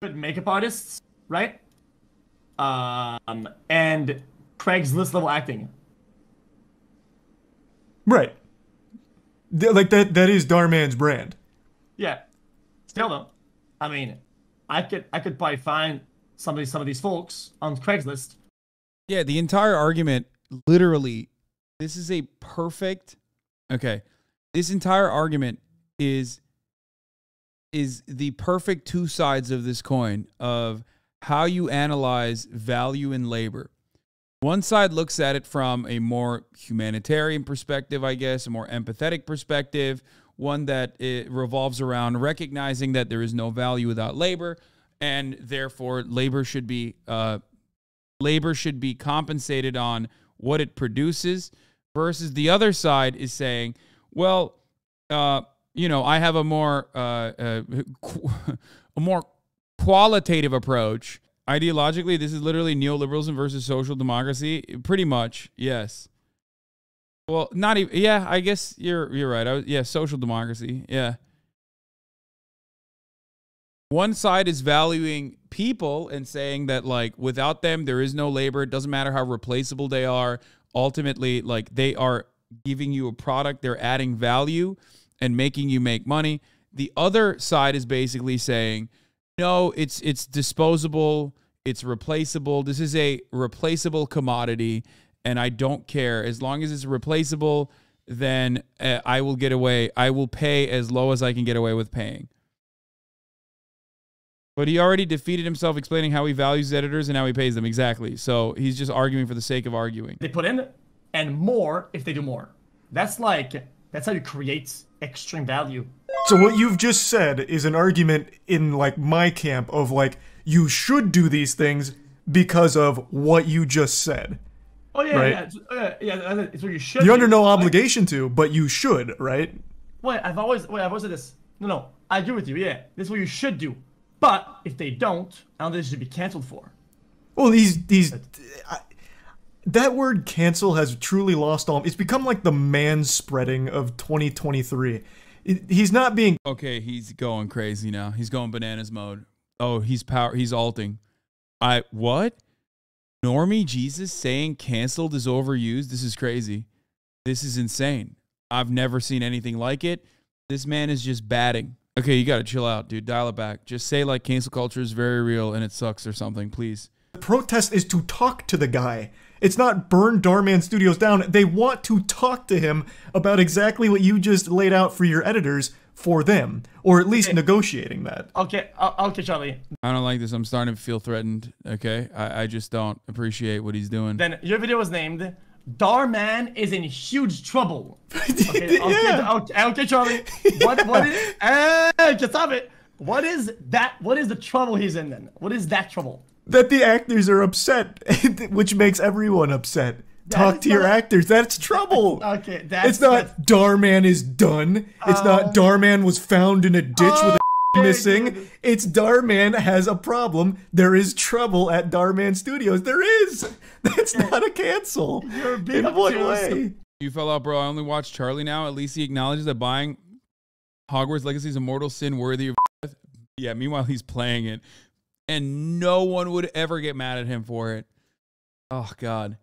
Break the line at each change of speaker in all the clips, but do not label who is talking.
good makeup artists, right? And Craigslist level acting.
Right. Like that is Darman's brand.
Yeah. Still though, I mean, I could probably find some of these folks on Craigslist.
Yeah, the entire argument, literally, this is a perfect. Okay, this entire argument is the perfect two sides of this coin of how you analyze value in labor. One side looks at it from a more humanitarian perspective, I guess, a more empathetic perspective, one that it revolves around recognizing that there is no value without labor, and therefore labor should be compensated on what it produces, versus the other side is saying, well, you know, I have a more qualitative approach. Ideologically, this is literally neoliberalism versus social democracy. Pretty much, yes. Well, not even. Yeah, I guess you're right. Yeah, social democracy. Yeah. One side is valuing people and saying that, like, without them, there is no labor. It doesn't matter how replaceable they are. Ultimately, like, they are giving you a product. They're adding value and making you make money. The other side is basically saying, no, it's disposable. It's replaceable. This is a replaceable commodity, and I don't care. As long as it's replaceable, then I will get away. I will pay as low as I can get away with paying. But he already defeated himself explaining how he values editors and how he pays them. Exactly. So he's just arguing for the sake of arguing.
They put in, and more if they do more. That's how you create extreme value.
So what you've just said is an argument in, like, my camp of, like, you should do these things because of what you just said.
Oh yeah,
right?
yeah, it's what you should.
You're under no obligation to, but you should, right?
I've always said this. No, I agree with you. Yeah, this is what you should do. But if they don't, I don't think they should be canceled for.
Well, that word cancel has truly lost all. It's become like the man-spreading of 2023. He's not being...
Okay, he's going crazy now. He's going bananas mode. Oh, he's alting. What? Normie Jesus saying canceled is overused? This is crazy. This is insane. I've never seen anything like it. This man is just batting. Okay, you gotta chill out, dude. Dial it back. Just say, like, cancel culture is very real and it sucks or something, please.
The protest is to talk to the guy. It's not burn Darman Studios down. They want to talk to him about exactly what you just laid out for your editors for them, or at least negotiating that.
Okay, Charlie.
I don't like this. I'm starting to feel threatened, okay? I just don't appreciate what he's doing.
Then your video was named Darman is in huge trouble. Okay, Charlie. What is just stop it. What is the trouble he's in then? What is that trouble?
That the actors are upset, which makes everyone upset. Talk to your actors. That's trouble.
Okay,
it's not Darman is done. It's not Darman was found in a ditch with a missing. Dude. It's Darman has a problem. There is trouble at Darman Studios. There is. That's not a cancel.
You're being
in what way?
You fell out, bro. I only watch Charlie now. At least he acknowledges that buying Hogwarts Legacy is a mortal sin worthy of death. Yeah, meanwhile, he's playing it. And no one would ever get mad at him for it. Oh, God.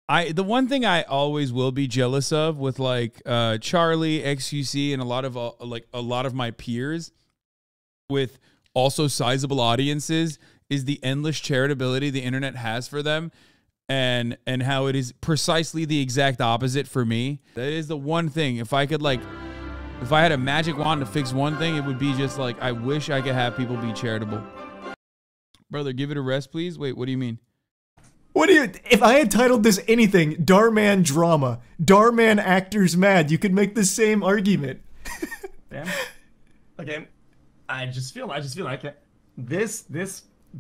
The one thing I always will be jealous of with, like, Charlie, XQC, and a lot of my peers with also sizable audiences is the endless charitability the internet has for them, and how it is precisely the exact opposite for me. That is the one thing. If I had a magic wand to fix one thing, it would be just like, I wish I could have people be charitable. Brother, give it a rest, please. Wait, what do you mean?
If I had titled this anything, Darman drama, Darman actors mad, you could make the same argument.
Damn. Okay. I just feel like this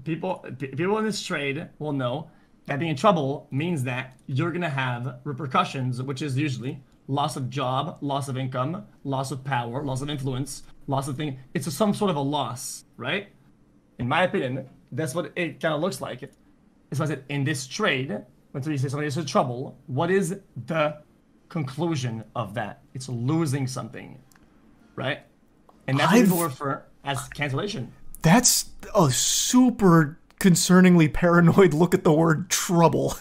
people in this trade will know that being in trouble means that you're gonna have repercussions, which is usually loss of job, loss of income, loss of power, loss of influence, loss of thing. It's some sort of a loss, right? In my opinion, that's what it kind of looks like. So I said, in this trade, when you say somebody is in trouble, what is the conclusion of that? It's losing something, right? And that's what people refer as cancellation.
That's a super concerningly paranoid look at the word trouble.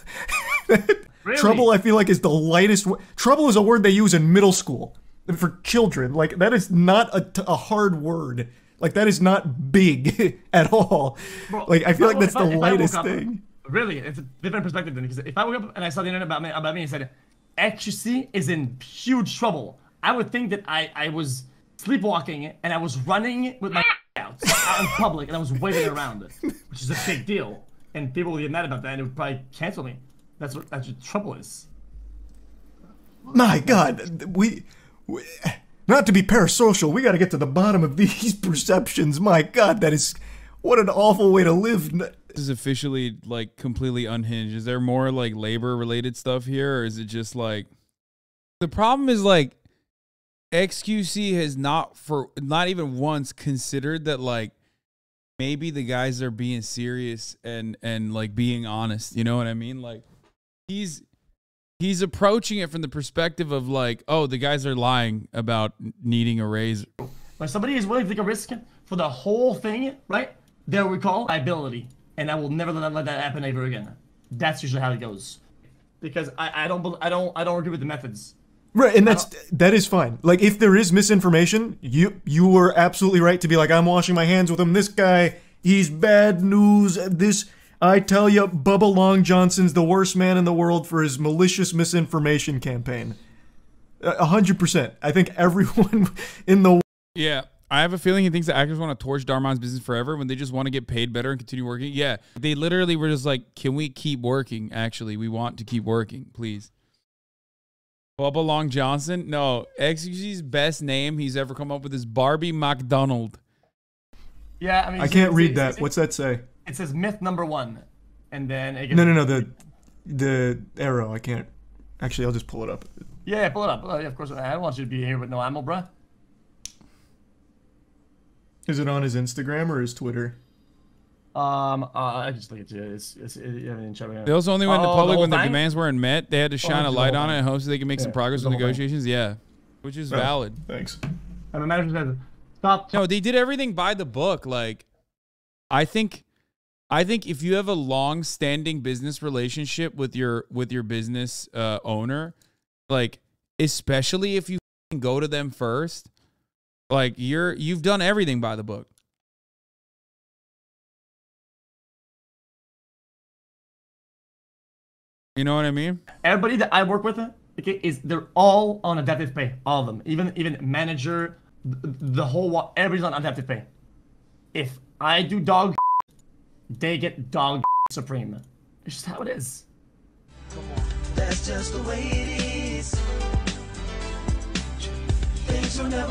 Really?
Trouble, I feel like, is the lightest. Trouble is a word they use in middle school for children. Like, that is not a hard word. Like, that is not big at all.
Bro,
like, I feel like that's the
if
lightest
I woke up,
thing.
Really, it's a different perspective then. Because if I woke up and I saw the internet about me and said, XQC is in huge trouble, I would think that I was sleepwalking and I was running with my out in public and I was waving around, which is a big deal. And people would get mad about that and it would probably cancel me. That's what trouble is.
My God, we not to be parasocial, we got to get to the bottom of these perceptions. My God, that is what an awful way to live.
This is officially like completely unhinged. Is there more like labor related stuff here, or is it just like the problem is like XQC has not even once considered that like maybe the guys are being serious and like being honest. You know what I mean? Like he's approaching it from the perspective of like, oh, the guys are lying about needing a raise.
When somebody is willing to take a risk for the whole thing, right? There we call liability, and I will never let that happen ever again. That's usually how it goes, because I don't agree with the methods.
Right, and that is fine. Like, if there is misinformation, you were absolutely right to be like, I'm washing my hands with him. This guy, he's bad news. I tell you, Bubba Long Johnson's the worst man in the world for his malicious misinformation campaign. 100%. I think everyone in the...
Yeah, I have a feeling he thinks that actors want to torch Darman's business forever when they just want to get paid better and continue working. Yeah, they literally were just like, can we keep working? Actually, we want to keep working, please. Bubba Long Johnson? No, XQC's best name he's ever come up with is Barbie McDonald.
Yeah, I mean...
I can't read that. What's that say?
It says myth number 1, and then it gets...
No, the arrow. I can't. Actually, I'll just pull it up.
Yeah, pull it up. Yeah, of course, I don't want you to be here with no ammo, bruh.
Is it on his Instagram or his Twitter?
I just link it to you.
They also only went to public when the
thing?
demands weren't met. They had to shine a light on it and hope so they can make some progress with
the whole
negotiations. Yeah, which is valid.
Thanks.
And the manager says, stop.
No, they did everything by the book. Like, I think if you have a long-standing business relationship with your business owner, like especially if you go to them first, like you've done everything by the book. You know what I mean?
Everybody that I work with, okay, they're all on adaptive pay. All of them, even manager, the whole everybody's on adaptive pay. If I do dog, they get dog supreme. It's just how it is.
That's just the way it is. Things will never